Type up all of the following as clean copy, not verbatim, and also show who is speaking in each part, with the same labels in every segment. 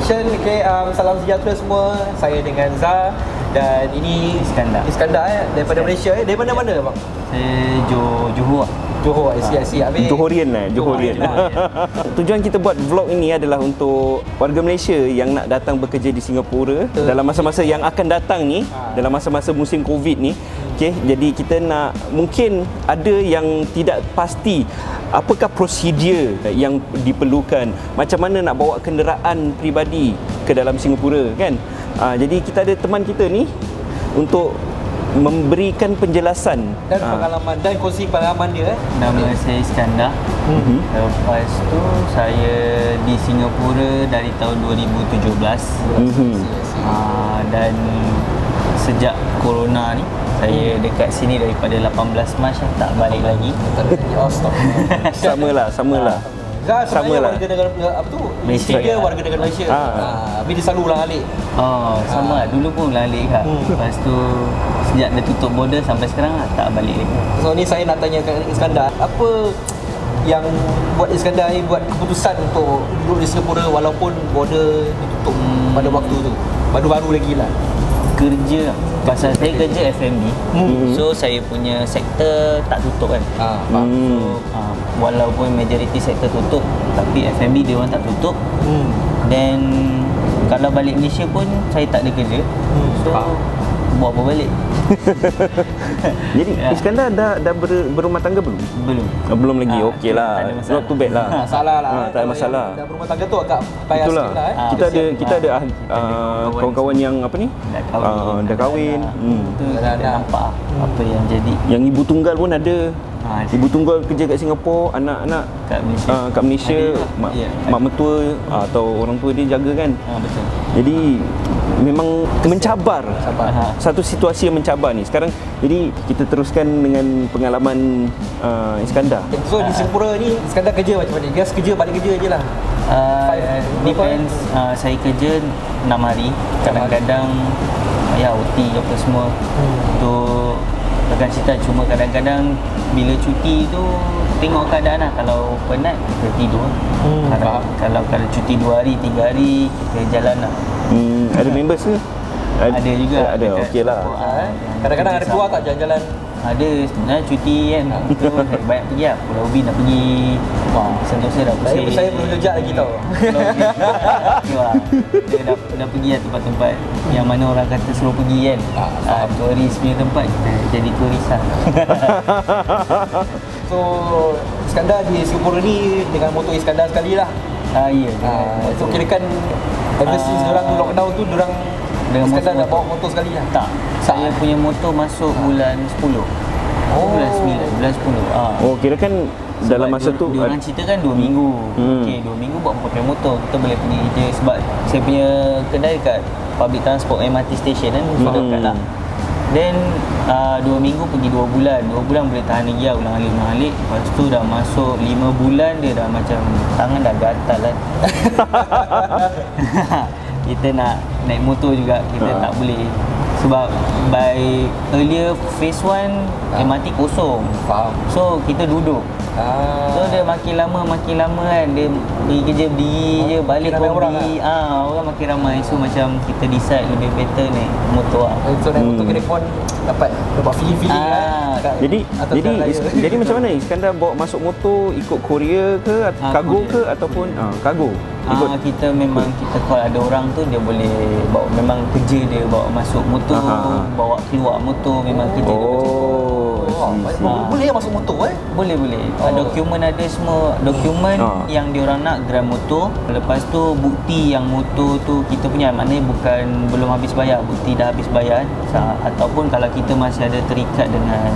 Speaker 1: Action. Okay, salam sejahtera semua. Saya dengan Zah dan ini Iskandar daripada Malaysia. Daripada mana bang?
Speaker 2: Saya Johor.
Speaker 1: Johor, I see.
Speaker 3: Johorian. Tujuan kita buat vlog ini adalah untuk warga Malaysia yang nak datang bekerja di Singapura dalam masa-masa yang akan datang ni, dalam masa-masa musim Covid ni. Okey, jadi kita nak, mungkin ada yang tidak pasti apakah prosedur yang diperlukan, macam mana nak bawa kenderaan peribadi ke dalam Singapura kan. Jadi kita ada teman kita ni untuk memberikan penjelasan
Speaker 1: dan pengalaman dan kongsi pengalaman dia.
Speaker 2: Nama saya Iskandar. Lepas tu saya di Singapura dari tahun 2017. Dan sejak corona ni saya dekat sini daripada 18 Mac tak balik lagi.
Speaker 3: Samalah.
Speaker 1: Zah sebenarnya warga negara apa tu?
Speaker 2: Malaysia.
Speaker 1: Dia warga negara Malaysia. Tapi dia selalu ulang alik.
Speaker 2: Sama dulu pun ulang alik kan. Lepas tu sejak dia tutup border sampai sekarang tak balik lagi.
Speaker 1: So ni saya nak tanya kat Iskandar, apa yang buat Iskandar ni buat keputusan untuk duduk di Singapura walaupun border ditutup pada waktu tu? Baru-baru lagi lah.
Speaker 2: Kerja, pasal saya kerja F&B. So saya punya sektor tak tutup kan. So walaupun majoriti sektor tutup, tapi F&B dia orang tak tutup. Then kalau balik Malaysia pun saya tak ada kerja. So buat apa balik?
Speaker 3: Jadi Iskandar dah berumah tangga belum? Belum lagi. Okey lah. Not too bad lah.
Speaker 1: Masalah lah.
Speaker 3: Tak ada masalah.
Speaker 1: Dah berumah tangga tu agak payah
Speaker 3: Itulah.
Speaker 1: sikit lah.
Speaker 3: Kita ada kawan-kawan yang apa ni? Dah kahwin.
Speaker 2: Dah nampak apa yang jadi.
Speaker 3: Yang ibu tunggal pun ada. Ibu tunggal kerja kat Singapura, anak-anak kat Malaysia, mak mentua atau orang tua dia jaga kan.
Speaker 2: Betul.
Speaker 3: Jadi memang mencabar. Satu situasi yang mencabar ni. Sekarang jadi kita teruskan dengan pengalaman Iskandar.
Speaker 1: So di Singapura ni Iskandar kerja macam mana? Dia kerja balik kerja je lah.
Speaker 2: Depends. Saya kerja 6 hari. Kadang-kadang OT apa semua. Untuk akan cerita, cuma kadang-kadang bila cuti tu tengok keadaan lah. Kalau penat kita tidur. Kalau cuti 2 hari 3 hari kita jalan lah.
Speaker 3: Ada members ke?
Speaker 2: Ada juga.
Speaker 3: Ada, okey lah.
Speaker 1: Kadang-kadang ada keluar tak jalan-jalan?
Speaker 2: Ada, sebenarnya cuti kan. Tu banyak pergi lah. Pulau Ubin dah pergi. Sentosa dah pusing.
Speaker 1: Saya belum jejak lagi tau.
Speaker 2: Dia dah pergi lah tempat-tempat yang mana orang kata suruh pergi kan. Turis punya tempat, kita jadi turis lah.
Speaker 1: So Iskandar di Singapura ni dengan motor Iskandar sekali lah.
Speaker 2: Ya.
Speaker 1: So kira kan overseas diorang lockdown tu diorang
Speaker 2: dengan
Speaker 1: Iskandar dah bawa motor sekali lah?
Speaker 2: Tak. Saya punya motor masuk bulan 10. Bulan 9, bulan 10.
Speaker 3: Kira kan dalam masa tu
Speaker 2: diorang cerita kan 2 minggu. Okey, 2 minggu buat pakai motor. Kita boleh pergi je sebab saya punya kedai dekat public transport MRT station kan, dekat lah. Then 2 minggu pergi 2 bulan. 2 bulan boleh tahan lagi lah, ulang alik. Lepas tu dah masuk 5 bulan dia dah macam tangan dah gatal kan. Kita nak naik motor juga, kita tak boleh. Sebab by earlier phase 1 MRT kosong.
Speaker 1: Faham.
Speaker 2: So kita duduk. So dia makin lama kan, dia pergi kerja berdiri je, balik pun berdiri. Orang makin ramai. So macam kita decide lebih better naik motor lah.
Speaker 1: So naik motor kira pun dapat feeling
Speaker 3: jadi macam mana Iskandar bawa masuk motor ikut courier ke, kargo ke ataupun kargo?
Speaker 2: Kita memang kita call ada orang tu, dia boleh bawa, memang kerja dia bawa masuk motor, bawa keluar motor, memang kerja dia macam tu.
Speaker 1: Boleh masuk motor
Speaker 2: Boleh. Dokumen ada semua. Dokumen yang diorang nak gram motor. Lepas tu bukti yang motor tu kita punya, maknanya bukan belum habis bayar, bukti dah habis bayar. Ataupun kalau kita masih ada terikat dengan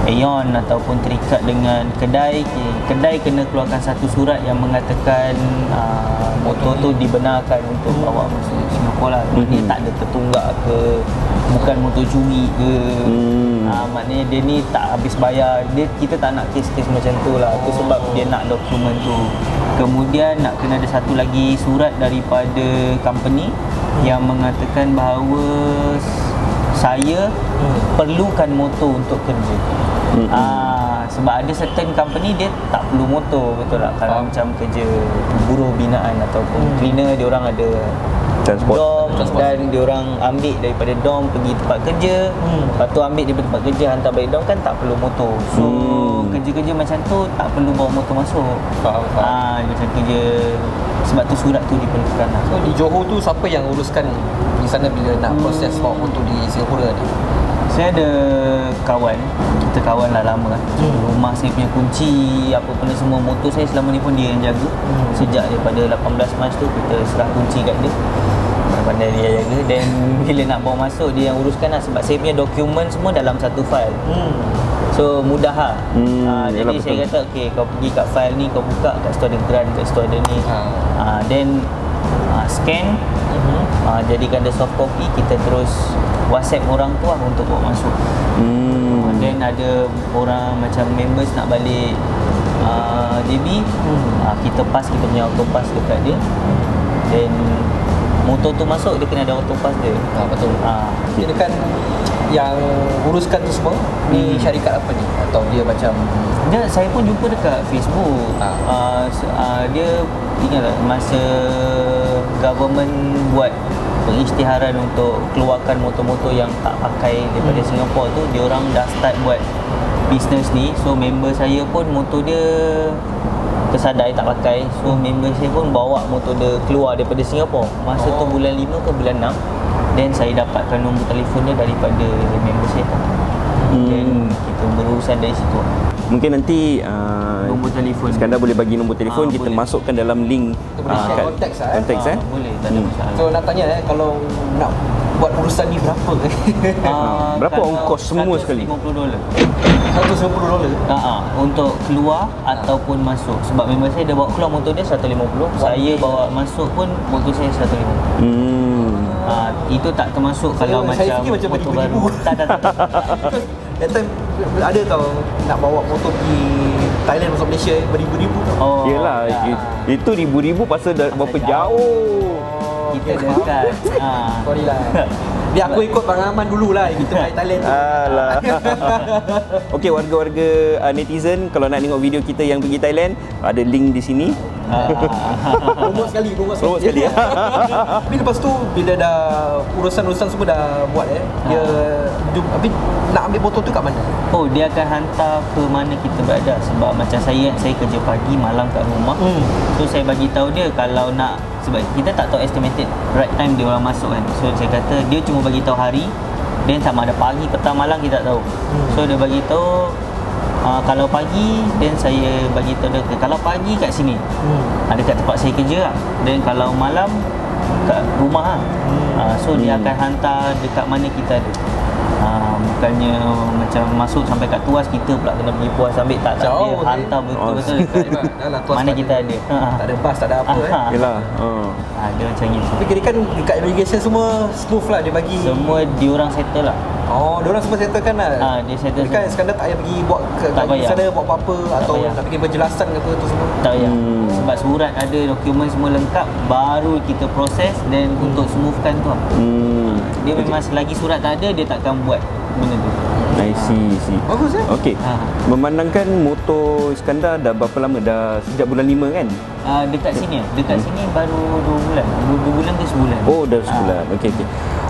Speaker 2: Aeon ataupun terikat dengan kedai kena keluarkan satu surat yang mengatakan motor tu dibenarkan untuk bawa masuk Singapura lah. Maknanya tak ada tertunggak ke, bukan motor curi ke. Maknanya dia ni tak habis bayar. Kita tak nak kes-kes macam tu lah. Tu sebab dia nak dokumen tu. Kemudian nak kena ada satu lagi surat daripada company yang mengatakan bahawa saya perlukan motor untuk kerja. Sebab ada certain company dia tak perlu motor, betul tak? Kalau macam kerja buruh binaan ataupun cleaner, dia orang ada
Speaker 3: Transport.
Speaker 2: dom dan dia orang ambil daripada dom pergi tempat kerja. Lepas tu ambil daripada tempat kerja hantar balik dom, kan tak perlu motor. So kerja-kerja macam tu tak perlu bawa motor masuk.
Speaker 1: Faham.
Speaker 2: Macam kerja, sebab tu surat tu diperlukan lah.
Speaker 1: So di Johor tu siapa yang uruskan di sana bila nak proses bawa motor di Singapura ni?
Speaker 2: Saya ada kawan, kita kawan lah lama lah. Rumah saya punya kunci, apa benda semua, motor saya selama ni pun dia yang jaga. Sejak daripada 18 Mac tu kita serah kunci kat dia. Pandai dia jaga. Dan bila nak bawa masuk, dia yang uruskan lah. Sebab saya punya dokumen semua dalam satu file. So mudah lah. Jadi
Speaker 3: yalah,
Speaker 2: saya
Speaker 3: betul.
Speaker 2: kata okay, kau pergi kat file ni, kau buka kat situ ada grant, kat situ ada ni. Then scan, jadikan dia soft copy, kita terus WhatsApp orang tu lah untuk bawa masuk. Then ada orang macam members nak balik JB, kita pass kita punya auto pass dekat dia. Then motor tu masuk, dia kena ada auto pass dia.
Speaker 1: Betul. Kira kan yang uruskan tu semua ni syarikat apa ni? Atau dia macam
Speaker 2: Saya pun jumpa dekat Facebook. Dia ingat tak masa government buat pengisytiharan untuk keluarkan motor-motor yang tak pakai daripada Singapura tu, dia orang dah start buat bisnes ni. So member saya pun motor dia tersadai tak pakai. So member saya pun bawa motor dia keluar daripada Singapura. Masa tu bulan 5 ke bulan 6. Then saya dapatkan nombor telefon dia daripada member saya. Then kita berurusan dari situ.
Speaker 3: Mungkin nanti
Speaker 2: Nombor telefon
Speaker 3: Iskandar boleh bagi nombor telefon, kita
Speaker 2: boleh.
Speaker 3: masukkan dalam link
Speaker 1: kita boleh share konteks lah.
Speaker 3: konteks
Speaker 2: boleh, tak ada masalah.
Speaker 1: So nak tanya kalau nak buat urusan ni berapa?
Speaker 3: Berapa
Speaker 2: kalau
Speaker 3: ongkos semua sekali?
Speaker 2: $150.
Speaker 1: $150.
Speaker 2: Untuk keluar ataupun masuk. Sebab member saya dia bawa keluar motor dia 150. Saya bawa masuk pun motor saya 150. Itu tak termasuk kalau
Speaker 1: Saya
Speaker 2: macam
Speaker 1: fikir macam
Speaker 2: motor baru.
Speaker 1: beribu-ribu.
Speaker 2: Tak.
Speaker 1: That time ada tau nak bawa motor pergi Thailand masuk Malaysia beribu-ribu tau.
Speaker 2: Oh,
Speaker 3: Yelah,
Speaker 2: ya.
Speaker 3: itu ribu-ribu pasal berapa jauh.
Speaker 2: Kita dekat.
Speaker 1: Sorry lah. Biar aku ikut pengalaman dululah kita pergi Thailand tu.
Speaker 3: Alah. Okey, warga-warga netizen, kalau nak tengok video kita yang pergi Thailand, ada link di sini.
Speaker 1: Promote sekali.
Speaker 3: Promote sekali.
Speaker 1: Tapi lepas tu bila dah urusan-urusan semua dah buat dia tapi nak ambil motor tu kat mana?
Speaker 2: Oh, dia akan hantar ke mana kita berada. Sebab macam saya kerja pagi, malam kat rumah. So saya bagi tahu dia kalau nak, sebab kita tak tahu estimated right time dia orang masuk kan. So saya kata dia cuma bagi tahu hari, then sama ada pagi, petang, malam kita tak tahu. So dia bagi tahu kalau pagi, then saya bagi tahu dia kalau pagi kat sini. Dekat tempat saya kerja lah. Then kalau malam kat rumah lah. So dia akan hantar dekat mana kita ada. Bukannya macam masuk sampai kat Tuas, kita pula kena pergi Puas ambil. Tak,
Speaker 1: Jauh,
Speaker 2: dia hantar betul-betul
Speaker 1: Dah lah, Tuas
Speaker 2: mana
Speaker 1: tak
Speaker 2: kita
Speaker 1: ada.
Speaker 2: ada.
Speaker 1: Tak ada bas, tak ada apa
Speaker 3: Yelah.
Speaker 2: Dia macam gitu.
Speaker 1: Tapi kira kan dekat immigration semua smooth lah dia bagi.
Speaker 2: Semua diorang settle lah.
Speaker 1: Oh, diorang semua settlekan lah.
Speaker 2: Dia settle
Speaker 1: Jadi kan
Speaker 2: semua.
Speaker 1: Iskandar tak payah pergi buat
Speaker 2: Tak
Speaker 1: kat
Speaker 2: payah.
Speaker 1: sana buat apa-apa atau
Speaker 2: payah.
Speaker 1: nak bikin penjelasan ke apa tu semua.
Speaker 2: Tak payah. Sebab surat ada, dokumen semua lengkap, baru kita proses dan untuk smoothkan tu lah. Dia memang selagi surat tak ada, dia takkan buat benda tu.
Speaker 3: I see.
Speaker 1: Bagus
Speaker 3: Okey. Memandangkan motor Iskandar dah berapa lama? Dah sejak bulan 5 kan?
Speaker 2: Dekat sini sini baru 2 bulan. 2 bulan ke sebulan.
Speaker 3: Oh, dah sebulan. Okey.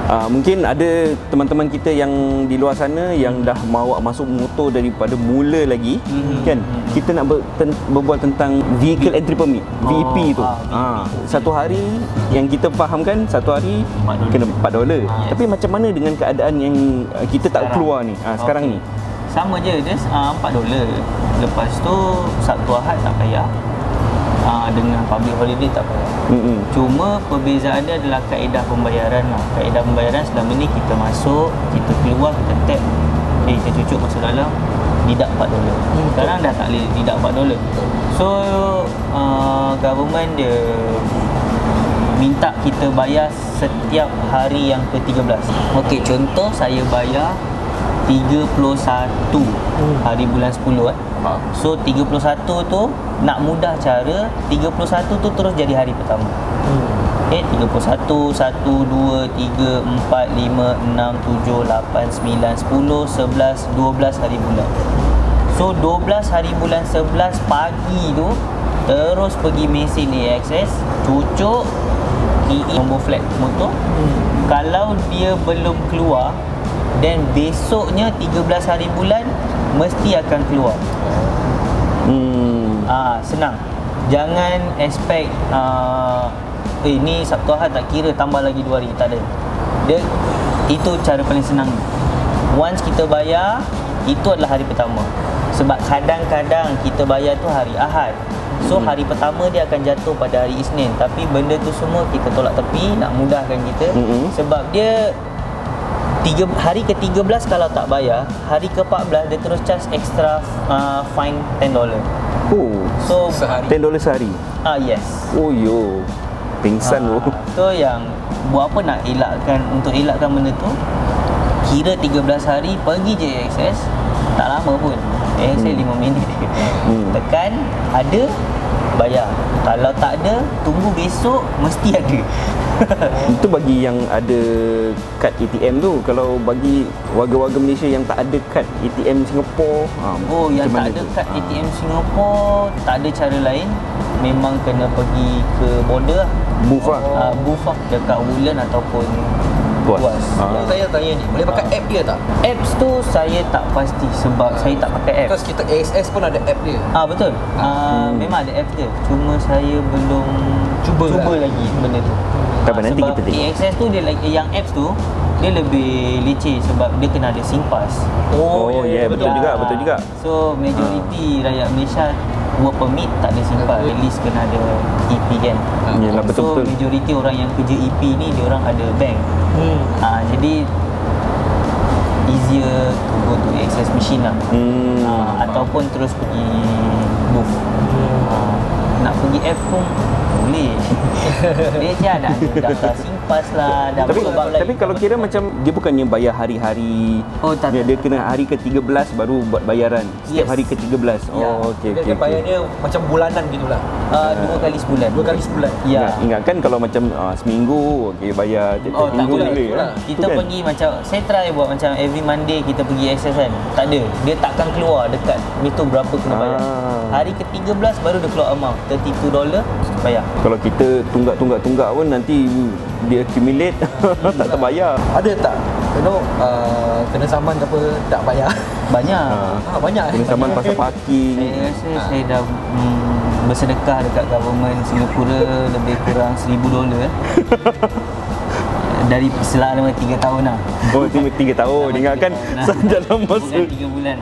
Speaker 3: Mungkin ada teman-teman kita yang di luar sana yang dah bawa masuk motor daripada mula lagi, kan? Kita nak berbual tentang vehicle entry permit, VEP tu. Satu hari yang kita fahamkan, satu hari
Speaker 2: $4.
Speaker 3: kena $4. Tapi macam mana dengan keadaan yang kita tak
Speaker 2: Sekarang.
Speaker 3: keluar ni? Sekarang ni.
Speaker 2: Sama je, dia $4. Lepas tu Sabtu Ahad tak payah. Dengan public holiday tak payah. Cuma perbezaan dia adalah kaedah pembayaran lah. Kaedah pembayaran selama ni kita masuk, kita keluar, kita tap, kita cucuk masuk dalam, deduct $4. Sekarang dah tak boleh deduct $4. So government dia minta kita bayar setiap hari yang ke-13. Okey, contoh saya bayar 31 hari bulan 10 So 31 tu nak mudah cara, 31 tu terus jadi hari pertama. 31, 1, 2, 3, 4, 5, 6, 7, 8, 9, 10, 11, 12 hari bulan. So 12 hari bulan 11 pagi tu terus pergi mesin AXS, cucuk nombor flat motor. Kalau dia belum keluar, then besoknya 13 hari bulan mesti akan keluar. Senang. Jangan expect ni Sabtu Ahad tak kira, tambah lagi 2 hari, tak ada. Itu cara paling senang. Once kita bayar, itu adalah hari pertama. Sebab kadang-kadang kita bayar tu hari Ahad. So hari pertama dia akan jatuh pada hari Isnin. Tapi benda tu semua kita tolak tepi, nak mudahkan kita. Sebab dia hari ke-13 kalau tak bayar, hari ke-14 dia terus charge extra fine $10. So
Speaker 1: Sehari.
Speaker 3: $10 sehari.
Speaker 2: Yes.
Speaker 3: Oh yo. Pingsan bro.
Speaker 2: So yang buat apa nak untuk elakkan benda tu, kira 13 hari pergi je AXS, tak lama pun. AXS 5 minit. Tekan, ada, bayar. Kalau tak ada, tunggu besok, mesti ada.
Speaker 3: Itu bagi yang ada kad ATM tu. Kalau bagi warga-warga Malaysia yang tak ada kad ATM Singapore,
Speaker 2: Yang
Speaker 3: macam
Speaker 2: tak
Speaker 3: mana
Speaker 2: ada
Speaker 3: tu?
Speaker 2: kad ATM Singapore, tak ada cara lain. Memang kena pergi ke border lah.
Speaker 3: Booth lah.
Speaker 2: Booth lah, dekat Woodland ataupun
Speaker 3: Tuas.
Speaker 2: Tuas.
Speaker 1: Yang saya tanya ni, boleh pakai app dia tak?
Speaker 2: Apps tu saya tak pasti sebab saya tak pakai app.
Speaker 1: Because kita AXS pun ada app dia.
Speaker 2: Betul. Memang ada app dia. Cuma saya belum cuba lagi benda tu.
Speaker 3: Kapan nanti
Speaker 2: sebab
Speaker 3: kita tengok.
Speaker 2: AXS tu dia yang apps tu dia lebih leceh sebab dia kena ada SingPass.
Speaker 3: Betul juga.
Speaker 2: So majoriti rakyat Malaysia work permit tak ada SingPass. At least kena ada EP kan.
Speaker 3: Yalah, betul-betul.
Speaker 2: So majoriti orang yang kerja EP ni dia orang ada bank. Jadi easier to go to AXS machine lah. Ataupun terus pergi booth. Nak pergi app pun boleh. Dia je ada daftar SingPass lah,
Speaker 3: Tapi kalau kira macam dia bukannya bayar hari-hari.
Speaker 2: Tak.
Speaker 3: Dia kena hari ke-13 baru buat bayaran. Setiap
Speaker 2: Yes.
Speaker 3: hari ke-13. Okey.
Speaker 1: Dia bayar dia macam bulanan gitulah.
Speaker 2: 2 kali sebulan.
Speaker 1: 2 kali sebulan.
Speaker 2: Ya.
Speaker 3: Ingatkan kalau macam seminggu bayar tiap-tiap
Speaker 2: tak
Speaker 3: minggu
Speaker 2: boleh.
Speaker 3: boleh.
Speaker 2: Kita pergi macam saya try buat macam every Monday kita pergi access kan. Tak ada. Dia takkan keluar dekat itu berapa kena bayar. Hari ke-13 baru dia keluar amount $32 bayar.
Speaker 3: Kalau kita tunggak pun nanti dia accumulate tak terbayar.
Speaker 1: Ada tak? Kena saman ke apa tak bayar?
Speaker 2: Banyak.
Speaker 1: Banyak.
Speaker 3: Kena saman pasal parking.
Speaker 2: Saya rasa saya dah bersedekah dekat government Singapura lebih kurang $1,000 dari selama 3 tahun lah.
Speaker 3: 3 tahun. Ingatkan dalam masa
Speaker 2: bukan 3 bulan.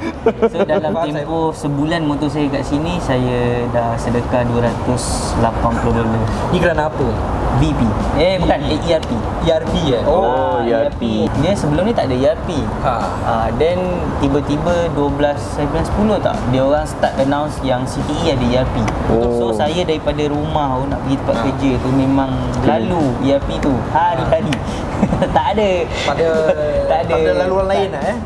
Speaker 2: So dalam tempoh sebulan motor saya kat sini, saya dah sedekah $280.
Speaker 1: Ni kerana apa?
Speaker 2: VP. Bukan, ERP.
Speaker 1: ERP
Speaker 3: ERP.
Speaker 2: Dia sebelum ni tak ada ERP. Then tiba-tiba 12, saya bilang 10 tak, dia orang start announce yang CTE ada ERP. So saya daripada rumah nak pergi tempat kerja tu memang lalu ERP tu hari-hari. Tak ada. Tak ada
Speaker 1: laluan lain lah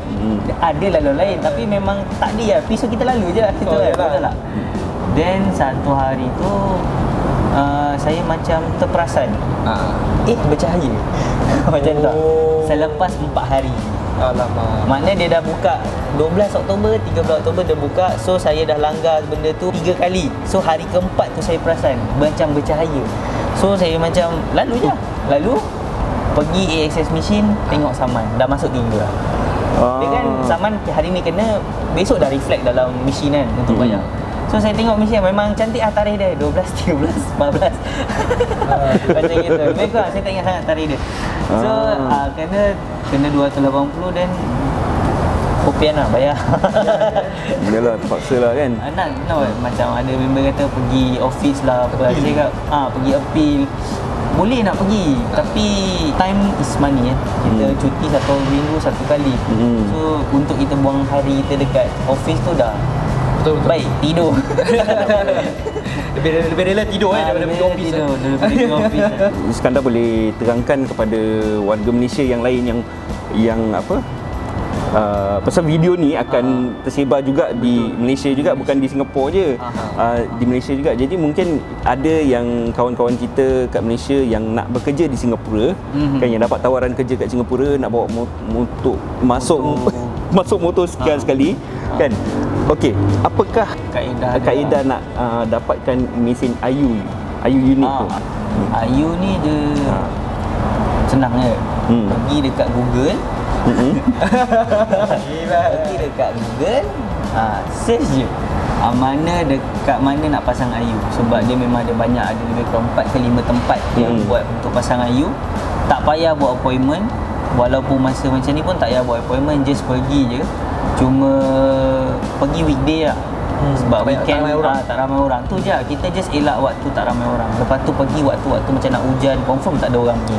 Speaker 2: Ada laluan lain tapi memang tak ada ERP, so kita lalu je lah situ kan. Betul tak? Then satu hari tu saya macam terperasan bercahaya macam tu selepas 4 hari.
Speaker 1: Alamak.
Speaker 2: Maknanya dia dah buka 12 Oktober, 13 Oktober dia buka. So saya dah langgar benda tu 3 kali. So hari keempat tu saya perasan macam bercahaya. So saya macam lalu pergi AXS machine, tengok saman dah masuk 3 lah. Dia kan saman hari ni kena, besok dah reflect dalam machine kan untuk bayar. So saya tengok machine memang cantik tarikh dia 12, 13, 14 macam gitu. Lebih kurang saya tak ingat sangat tarikh dia. So kena 280 dan kopian lah bayar.
Speaker 3: Yalah, terpaksa lah kan.
Speaker 2: Nak macam ada member kata pergi office lah apa. Saya cakap pergi appeal. Boleh nak pergi tapi time is money Kita cuti 1 minggu 1 kali. So untuk kita buang hari kita dekat office tu dah
Speaker 1: Betul.
Speaker 2: baik tidur.
Speaker 1: Lebih rela tidur daripada pergi office.
Speaker 2: Daripada pergi office.
Speaker 3: Iskandar boleh terangkan kepada warga Malaysia yang lain yang pasal video ni akan tersebar juga di Malaysia juga, bukan di Singapura je. Di Malaysia juga. Jadi mungkin ada yang kawan-kawan kita kat Malaysia yang nak bekerja di Singapura, kan, yang dapat tawaran kerja kat Singapura, nak bawa motor masuk motor sekian sekali, kan. Okey, apakah kaedah nak dapatkan mesin Ayu unit tu?
Speaker 2: Ayu ni dia senang je. Pergi dekat Google. Pergi dekat Google, search je. Dekat mana nak pasang Ayu. Sebab dia memang ada banyak, ada lebih kurang 4 ke 5 tempat yang buat untuk pasang Ayu. Tak payah buat appointment. Walaupun masa macam ni pun tak payah buat appointment, just pergi je. Cuma pergi weekday lah. Sebab weekend tak ramai orang. Tu je, kita just elak waktu tak ramai orang. Lepas tu pergi waktu macam nak hujan, confirm tak ada orang pergi.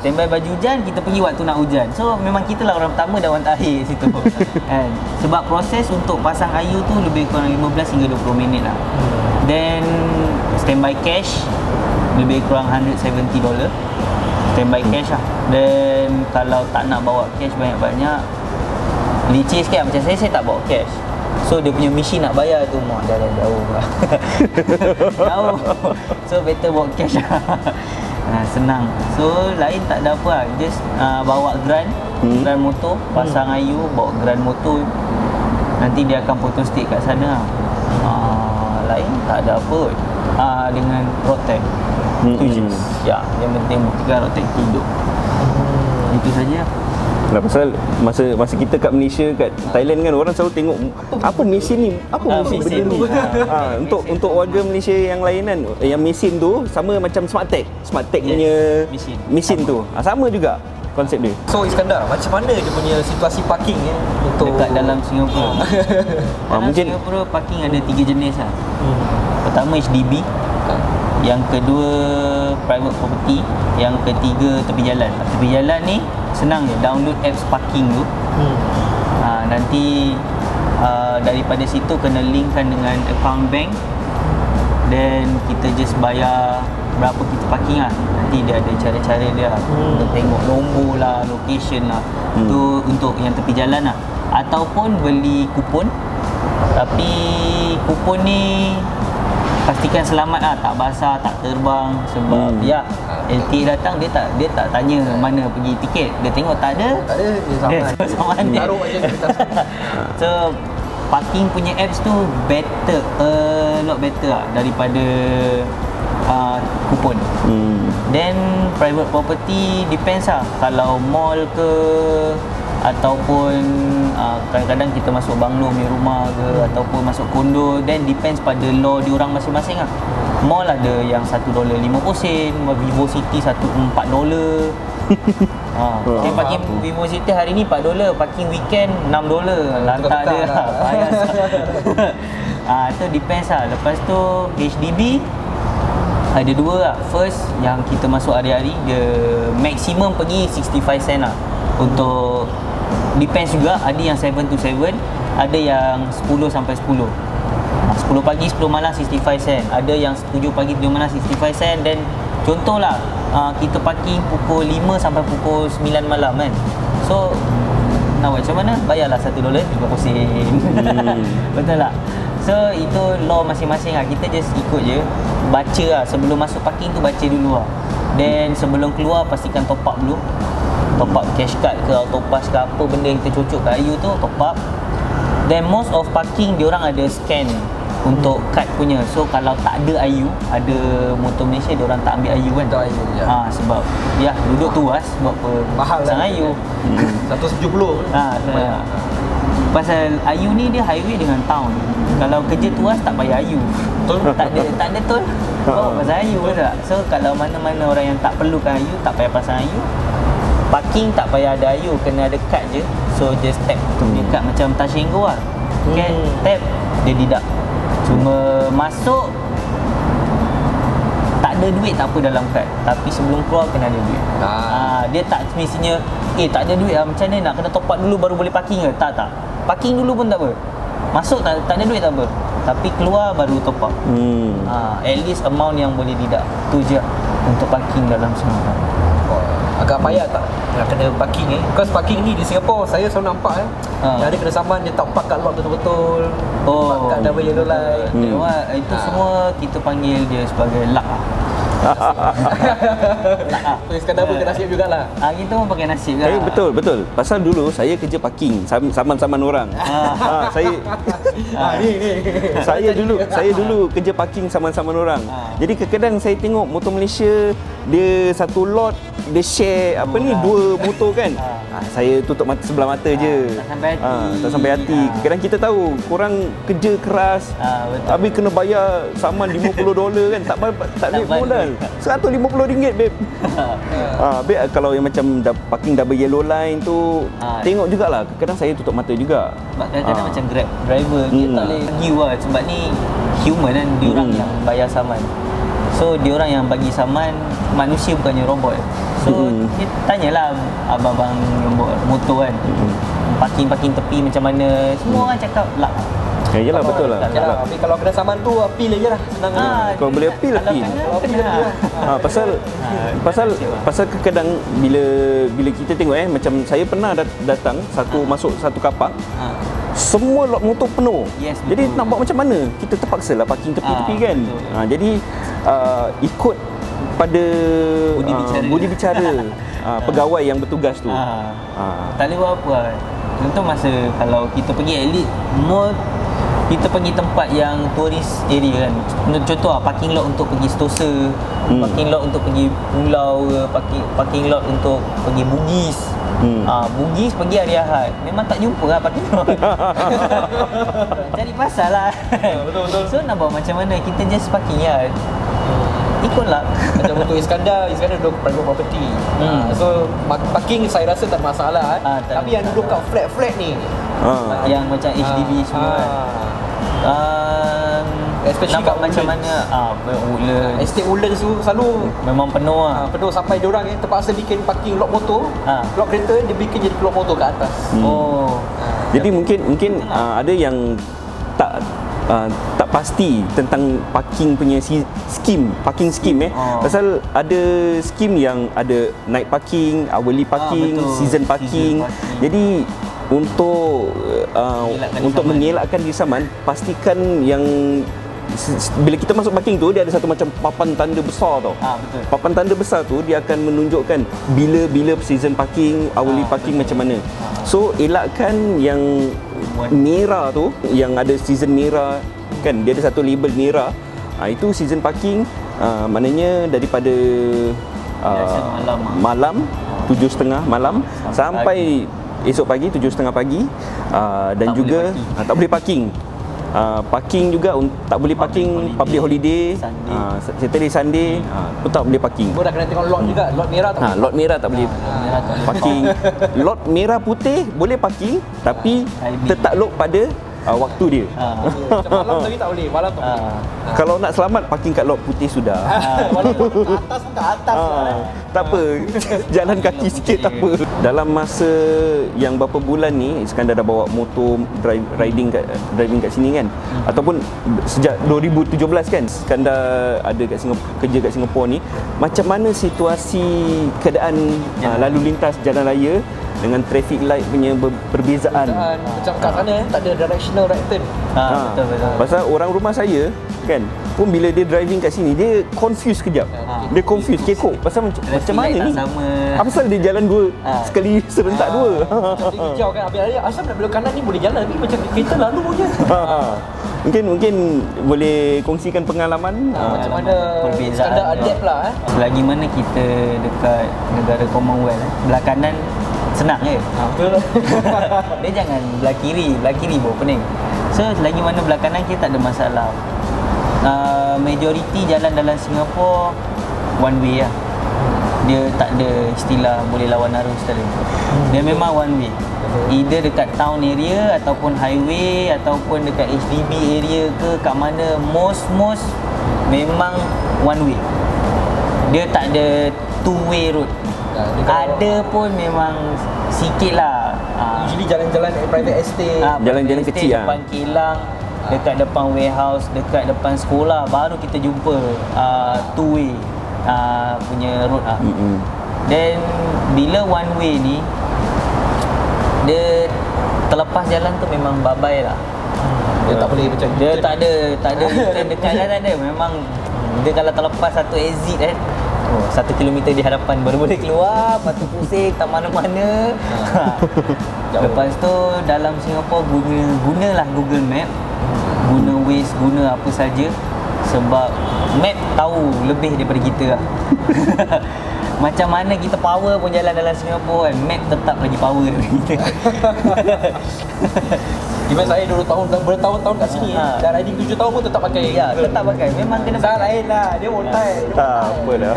Speaker 2: Standby baju hujan, kita pergi waktu nak hujan. So memang kita lah orang pertama dan orang terakhir situ. Kan? Sebab proses untuk pasang Ayu tu lebih kurang 15 hingga 20 minit lah. Then standby cash lebih kurang $170. Standby cash lah. Then kalau tak nak bawa cash banyak-banyak, licin sikit macam saya tak bawa cash. So dia punya mesin nak bayar tu dah jauh lah. Jauh. So better bawa cash lah. Senang. So lain tak ada apa lah. Just bawa grand motor, pasang Ayu, bawa grand motor. Nanti dia akan photo stick kat sana. Lain tak ada apa. Dengan road tag. Itu je. Ya, yang penting buktikan road tag hidup. Itu saja.
Speaker 3: Lah pasal masa kita kat Malaysia, kat Thailand kan, orang selalu tengok apa mesin ni, apa mesin benda ni. Untuk warga Malaysia yang lain kan, yang mesin tu sama macam Smartech punya mesin tu. Sama juga konsep dia.
Speaker 1: So Iskandar, macam mana dia punya situasi parking untuk
Speaker 2: dekat dalam Singapura? Dalam
Speaker 3: mungkin
Speaker 2: Singapura parking ada 3 jenis lah. Pertama HDB, yang kedua private property, yang ketiga tepi jalan. Tepi jalan ni senang je, download apps parking tu. Nanti daripada situ kena linkkan dengan account bank. Then kita just bayar berapa kita parking lah. Nanti dia ada cara-cara dia lah. Untuk tengok nombor lah, location lah. Tu untuk yang tepi jalan lah. Ataupun beli kupon. Tapi kupon ni pastikan selamat lah, tak basah, tak terbang. Sebab LTA datang, dia tak tanya mana pergi tiket. Dia tengok tak ada, dia sama dia. Taruh macam kita. So parking punya apps tu better, a lot better lah daripada kupon. Then private property depends lah. Kalau mall ke, ataupun kadang-kadang kita masuk banglo punya rumah ke, ataupun masuk kondo, then depends pada law diorang masing-masing lah. Mall ada yang $1.50, Vivo City $4. Saya parking Vivo City hari ni $4, parking weekend $6. Lantak dia lah, payah. Itu depends lah. Lepas tu HDB ada 2 lah. First yang kita masuk hari-hari, dia maksimum pergi 65 sen lah. Untuk depends juga, ada yang 7 to 7, ada yang 10 sampai 10. 10 pagi 10 malam 65 sen, ada yang 7 pagi 7 malam 65 sen. Dan contohlah kita parking pukul 5 sampai pukul 9 malam kan. So nak buat macam mana? Bayarlah $1.50. Betul tak? So itu law masing-masing lah. Kita just ikut je, baca lah. Sebelum masuk parking tu baca dulu lah. Then sebelum keluar pastikan top up dulu. Top up cash card ke autopass ke apa benda yang kita cocok kat Ayu tu, top up. Then most of parking diorang ada scan untuk kad punya. So kalau tak ada Ayu, ada motor Malaysia, diorang tak ambil Ayu kan.
Speaker 1: Tak Ayu, ya.
Speaker 2: Sebab duduk tuas buat apa
Speaker 1: mahal
Speaker 2: pasang
Speaker 1: lah
Speaker 2: Ayu.
Speaker 1: 170.
Speaker 2: Pasal Ayu ni dia highway dengan town. Kalau kerja tuas tak payah Ayu. Tak ada tol. Pasal Ayu ke tak? So kalau mana-mana orang yang tak perlukan Ayu, tak payah pasang Ayu. Parking tak payah ada Ayu, kena ada kad je. So just tap punya kad macam touch and go lah. Okay, tap, dia deduct. Cuma masuk tak ada duit tak apa dalam kad, tapi sebelum keluar kena ada duit. Dia tak semestinya tak ada duit macam mana nak kena top up dulu baru boleh parking ke? Tak. Parking dulu pun tak apa. Masuk tak ada duit tak apa, tapi keluar baru top up. At least amount yang boleh deduct. Tu je untuk parking dalam Singapura.
Speaker 1: Agak payah tak nak kena parking Because parking ni di Singapura saya selalu nampak dia ada kena saman, dia tak park kat luar betul-betul. Park kat double yellow light.
Speaker 2: Itu semua kita panggil dia sebagai luck lah.
Speaker 1: Iskandar pun kena nasib jugalah.
Speaker 2: Kita pun pakai nasib lah.
Speaker 3: Betul. Pasal dulu saya kerja parking saman-saman orang. Saya saya dulu kerja parking saman-saman orang. Jadi kadang-kadang saya tengok motor Malaysia dia satu lot dia share dua motor kan. Saya tutup mata sebelah mata je. Tak sampai hati. Kadang kita tahu korang kerja keras. Habis kena bayar saman $50 kan. Tak ambil modal. RM150 babe. Babe kalau yang macam parking double yellow line tu tengok jugalah. Kadang saya tutup mata juga.
Speaker 2: Kadang-kadang macam Grab driver dia tak boleh argue lah sebab ni human kan, diorang yang bayar saman. So diorang yang bagi saman, manusia bukannya robot. So kita tanyalah abang-abang yang bawa motor kan, parking tepi macam mana, semua orang cakap lah.
Speaker 3: Yalah betul lah.
Speaker 1: Tapi kalau kena saman tu appeal je lah, senang.
Speaker 3: Kalau boleh appeal. Pasal kadang bila kita tengok macam saya pernah datang masuk satu kapak. Semua lot motor penuh.
Speaker 2: Yes,
Speaker 3: jadi nak buat macam mana? Kita terpaksa lah parking tepi-tepi kan. Jadi ikut pada budi bicara pegawai yang bertugas tu.
Speaker 2: Tak boleh buat apa lah. Contoh masa kalau kita pergi elite mall, kita pergi tempat yang tourist area kan. Contoh parking lot untuk pergi Sentosa, parking lot untuk pergi pulau, parking lot untuk pergi Bugis. Bugis pergi hari Ahad, memang tak jumpa lah parking lot. Cari pasal lah.
Speaker 1: Betul.
Speaker 2: So nak buat macam mana, kita just parking lah. Ikutlah.
Speaker 1: Macam untuk Iskandar duduk private property. So parking saya rasa tak masalah. Tapi yang duduk kat flat ni,
Speaker 2: yang macam HDB semua kan.
Speaker 1: Especially
Speaker 2: nampak
Speaker 1: kat
Speaker 2: macam mana Woodlands.
Speaker 1: Estate Woodlands tu selalu
Speaker 2: memang penuh lah.
Speaker 1: Penuh sampai diorang terpaksa bikin parking lot motor, lot kereta dia bikin jadi lot motor kat atas.
Speaker 3: Jadi mungkin ada yang tak pasti tentang parking punya parking scheme pasal ada scheme yang ada night parking, hourly parking, season parking. Jadi untuk mengelakkan di saman, pastikan yang bila kita masuk parking tu dia ada satu macam papan tanda besar tau.
Speaker 2: Betul.
Speaker 3: Papan tanda besar tu dia akan menunjukkan bila season parking, hourly parking macam mana. So elakkan yang merah tu, yang ada season merah kan, dia ada satu label merah. Itu season parking, maknanya daripada malam 7.30 malam sampai esok pagi 7.30 pagi, dan
Speaker 2: tak
Speaker 3: juga
Speaker 2: boleh
Speaker 3: tak boleh parking. Parking juga tak boleh parking public holiday, Saturday Sunday pun tak boleh parking.
Speaker 1: Dah kena tengok lot juga, lot merah tak boleh.
Speaker 3: Lot merah tak boleh parking. Lot merah putih boleh parking tapi tertakluk pada waktu dia.
Speaker 1: Macam malam tadi tak boleh, malam tak boleh.
Speaker 3: Kalau nak selamat parking kat lot putih sudah.
Speaker 1: Walaupun atas pun kat atas
Speaker 3: tak apa, jalan kaki sikit tak apa. Dalam masa yang berapa bulan ni Iskandar dah bawa motor driving kat sini kan, ataupun sejak 2017 kan Iskandar ada kat kerja kat Singapura ni, macam mana situasi keadaan lalu lintas jalan raya dengan traffic light punya perbezaan?
Speaker 1: Macam kat sana tak ada directional right turn.
Speaker 2: Betul.
Speaker 3: Pasal orang rumah saya kan pun bila dia driving kat sini dia confuse kejap. Dia confuse, kekok. Pasal macam mana ni? Apa pasal dia jalan dua sekali serentak dua?
Speaker 1: Dia hijau kan, habis raya asal nak belok kanan ni boleh jalan, tapi macam kereta lalu je.
Speaker 3: Mungkin boleh kongsikan pengalaman
Speaker 1: macam mana
Speaker 2: perbezaan
Speaker 1: Iskandar adapt lah
Speaker 2: selagi mana kita dekat negara Commonwealth belah kanan senang je.
Speaker 1: Betul.
Speaker 2: Dia jangan belah kiri baru pening. So selagi mana belah kanan kita tak ada masalah. Majoriti jalan dalam Singapura one way lah. Dia tak ada istilah boleh lawan arus tadi. Dia memang one way. Either dekat town area ataupun highway ataupun dekat HDB area ke kat mana, most memang one way. Dia tak ada two way road. Ada pun memang sikit lah.
Speaker 1: Usually jalan-jalan private estate,
Speaker 3: jalan-jalan kecil
Speaker 2: depan kilang, dekat depan warehouse, dekat depan sekolah baru kita jumpa two way punya road lah. Then bila one way ni dia terlepas jalan tu memang bye-bye lah.
Speaker 1: Dia tak boleh macam
Speaker 2: dia tak ada return dekat jalan, tak ada. Memang Dia kalau terlepas satu exit kan, 1 kilometer di hadapan baru boleh keluar, lepas tu pusing tak mana-mana. Lepas tu dalam Singapura gunalah Google Map, guna Waze, guna apa saja, sebab map tahu lebih daripada kita lah. Macam mana kita power pun jalan dalam Singapura kan, map tetap lagi power daripada kita.
Speaker 1: Even saya 2 tahun bertahun-tahun kat sini dah riding 7 tahun pun tetap pakai.
Speaker 2: Ya, tetap pakai. Memang kena
Speaker 1: Saya
Speaker 2: pakai.
Speaker 1: lain lah, dia mulai.
Speaker 3: Tak apa dah.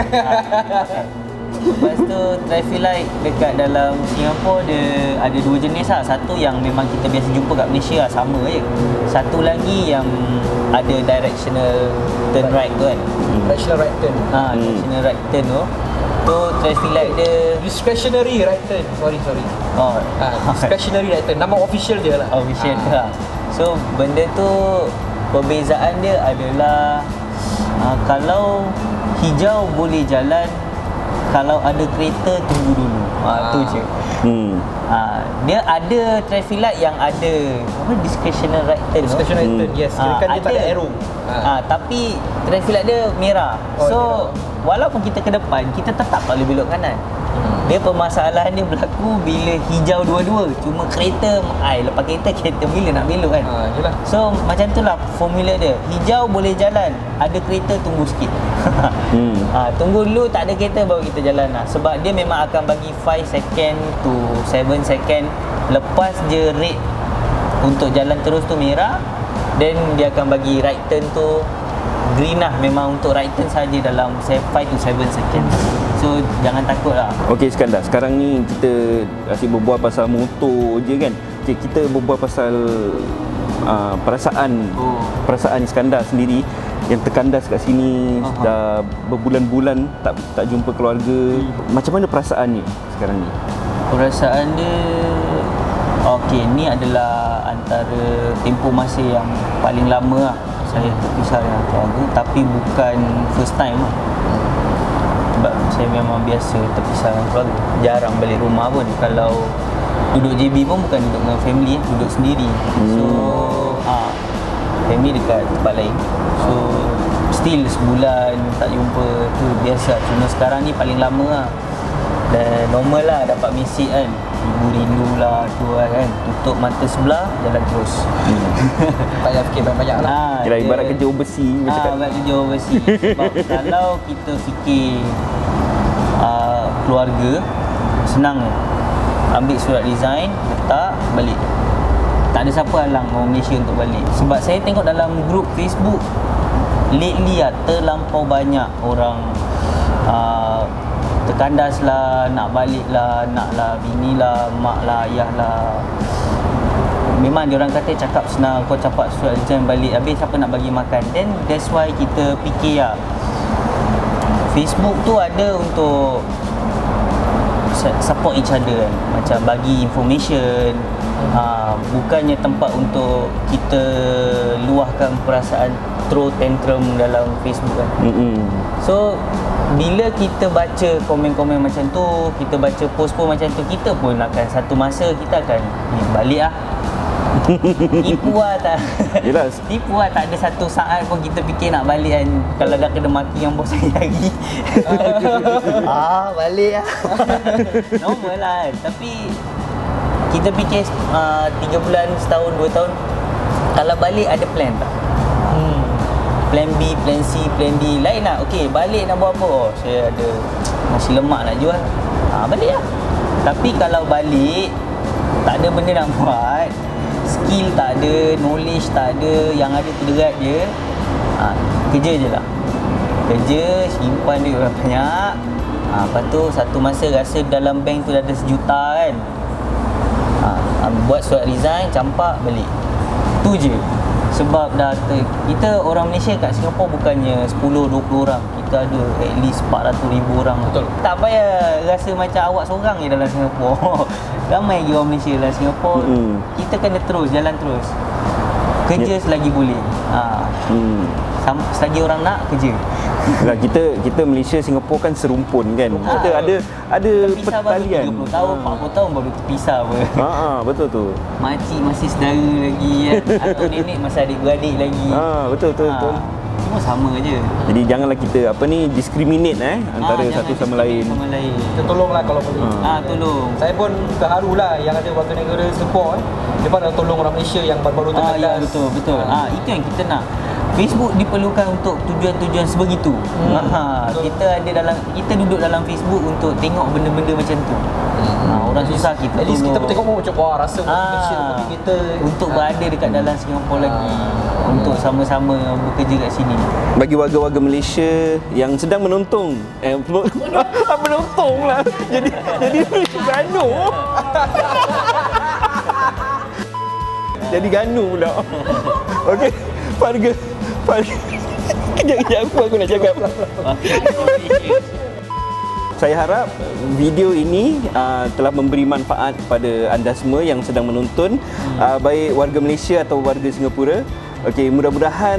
Speaker 2: Lepas tu traffic light dekat dalam Singapura dia ada 2 jenis lah. Satu yang memang kita biasa jumpa kat Malaysia lah, sama je. Satu lagi yang ada directional turn right tu kan.
Speaker 1: Directional right turn.
Speaker 2: Directional right turn tu traffic light dia
Speaker 1: Discretionary right turn. Sorry. Discretionary right turn. Nama official dia lah.
Speaker 2: official lah. So benda tu perbezaan dia adalah kalau hijau boleh jalan, kalau ada kereta tunggu dulu. Tu je. Dia ada traffic light yang ada discretional right turn.
Speaker 1: Discretionary right turn. Yes. Kira kan dia tak ada arrow.
Speaker 2: Tapi traffic light dia merah. So walaupun kita ke depan, kita tetap tak boleh belok kanan. Dia permasalahan dia berlaku bila hijau dua-dua. Cuma kereta, lepas kereta bila nak belok kan.
Speaker 1: Yelah.
Speaker 2: So macam tu lah formula dia. Hijau boleh jalan, ada kereta tunggu sikit. Tunggu dulu, tak ada kereta baru kita jalan lah. Sebab dia memang akan bagi 5 second to 7 second. Lepas je red untuk jalan terus tu merah, then dia akan bagi right turn tu green lah. Memang untuk right turn saja dalam 5 to 7 second. So jangan takut lah.
Speaker 3: Okey Iskandar, sekarang ni kita asyik berbual pasal motor je kan. Okay, kita berbual pasal perasaan Iskandar sendiri yang terkandas kat sini dah berbulan-bulan tak jumpa keluarga. Macam mana perasaannya sekarang ni?
Speaker 2: Perasaan dia okey, ni adalah antara tempoh masa yang paling lama lah saya terpisah dengan keluarga, tapi bukan first time lah. Sebab saya memang biasa terpisah dengan keluarga, jarang balik rumah pun. Kalau duduk JB pun bukan duduk dengan family, duduk sendiri. So family dekat tempat lain. So still sebulan tak jumpa tu biasa. Cuma sekarang ni paling lama lah. Dan normal lah dapat mesej kan, ibu rindu lah tu kan. Tutup mata sebelah, jalan terus.
Speaker 1: Tak payah fikir banyak-banyak lah.
Speaker 3: Kira ibarat kerja overseas macam
Speaker 2: ibarat kerja overseas. Sebab kalau kita fikir keluarga, senang je. Ambil surat resign, letak, balik. Tak ada siapa halang orang Malaysia untuk balik. Sebab saya tengok dalam grup Facebook lately lah, terlampau banyak orang terkandas lah, nak balik lah, nak lah bini lah, mak lah, ayah lah. Memang diorang kata cakap senang, kau capat surat resign balik, habis siapa nak bagi makan. Then that's why kita fikir lah, Facebook tu ada untuk support each other kan. Macam bagi information, bukannya tempat untuk kita luahkan perasaan, throw tantrum dalam Facebook kan. So bila kita baca komen-komen macam tu, kita baca post-post macam tu, kita pun akan satu masa kita akan balik lah. Tipu lah tak.
Speaker 3: Yelah.
Speaker 2: Tipu lah, tak ada satu saat pun kita fikir nak balik kan. Kalau dah kena maki yang bos saya lagi. Balik lah. Normal lah kan. Tapi kita fikir 3 bulan, setahun, 2 tahun, kalau balik ada plan tak? Plan B, plan C, plan D lain lah. Okey, balik nak buat apa? Saya ada nasi lemak nak jual. Balik lah. Tapi kalau balik tak ada benda nak buat, skill tak ada, knowledge tak ada, yang ada terderat je, kerja je lah. Kerja, simpan duit banyak. Lepas tu satu masa rasa dalam bank tu dah ada 1 juta kan. Buat surat resign, campak, balik. Tu je. Sebab kita orang Malaysia kat Singapura bukannya 10-20 orang. Kita ada at least 400,000 orang.
Speaker 1: Betul.
Speaker 2: Tak payah rasa macam awak seorang je dalam Singapura. Ramai lagi orang Malaysia dalam Singapura. Kita kena terus, jalan terus. Kerja selagi boleh. Selagi orang nak, kerja.
Speaker 3: Kita Malaysia, Singapura kan serumpun kan. Kita ada
Speaker 2: Terpisah baru
Speaker 3: pertalian.
Speaker 2: 30 tahun, 40 tahun baru terpisah apa.
Speaker 3: Betul tu.
Speaker 2: Makcik masih saudara lagi kan. Atau nenek masih adik-beradik lagi.
Speaker 3: Betul.
Speaker 2: semua sama je.
Speaker 3: Jadi janganlah kita discriminate antara
Speaker 2: jangan
Speaker 3: satu sama lain.
Speaker 2: sama lain.
Speaker 1: Kita tolonglah kalau boleh.
Speaker 2: Tolong.
Speaker 1: Saya pun terharu lah yang ada warga negara Singapura dia pada tolong orang Malaysia yang baru
Speaker 2: Ya,
Speaker 1: terkandas.
Speaker 2: betul. Itu yang kita nak. Facebook diperlukan untuk tujuan-tujuan sebegitu. Kita duduk dalam Facebook untuk tengok benda-benda macam tu. Orang susah kita
Speaker 1: At least
Speaker 2: tolong.
Speaker 1: kita pun tengok macam wah rasa Malaysia seperti kita
Speaker 2: untuk berada dekat dalam Singapura lagi, untuk sama-sama bekerja kat sini.
Speaker 3: Bagi warga-warga Malaysia yang sedang menonton menonton lah jadi ganu jadi ganu pula. Okey, warga kejap aku nak cakap. Saya harap video ini telah memberi manfaat kepada anda semua yang sedang menonton, baik warga Malaysia atau warga Singapura. Okey, mudah-mudahan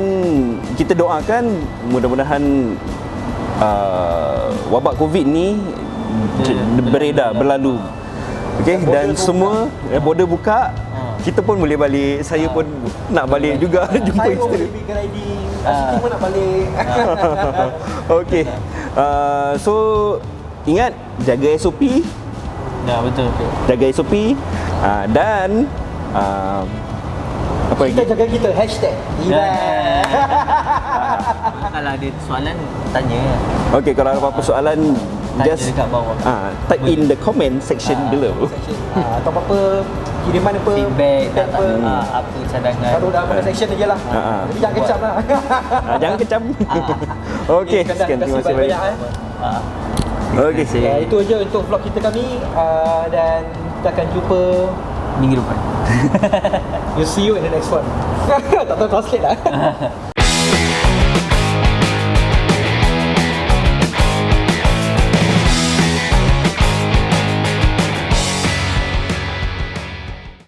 Speaker 3: kita doakan mudah-mudahan wabak Covid ni berlalu. Okey, dan semua border buka, kita pun boleh balik. Saya pun nak balik juga jumpa
Speaker 1: saya pun
Speaker 3: isteri.
Speaker 1: boleh bikin ID kita pun nak balik.
Speaker 3: Okey. So ingat jaga SOP,
Speaker 2: Ya, betul.
Speaker 3: jaga SOP dan apa
Speaker 1: Kita
Speaker 3: lagi?
Speaker 1: jaga kita
Speaker 2: Kalau ada soalan, tanya.
Speaker 3: Okey, kalau ada apa-apa soalan
Speaker 2: Tanya
Speaker 3: just
Speaker 2: dekat bawah.
Speaker 3: type in the comment section below.
Speaker 1: atau apa kiriman apa
Speaker 2: Feedback,
Speaker 1: apa
Speaker 2: apa cadangan.
Speaker 1: taruh dalam comment section je lah. Tapi jangan kecam lah.
Speaker 3: Jangan kecam. Okey, sekian, terima kasih banyak. Okey.
Speaker 1: Itu aja untuk vlog kita kami dan kita akan jumpa
Speaker 2: Minggu depan.
Speaker 1: you see you in the next one. Tak tahu translate lah.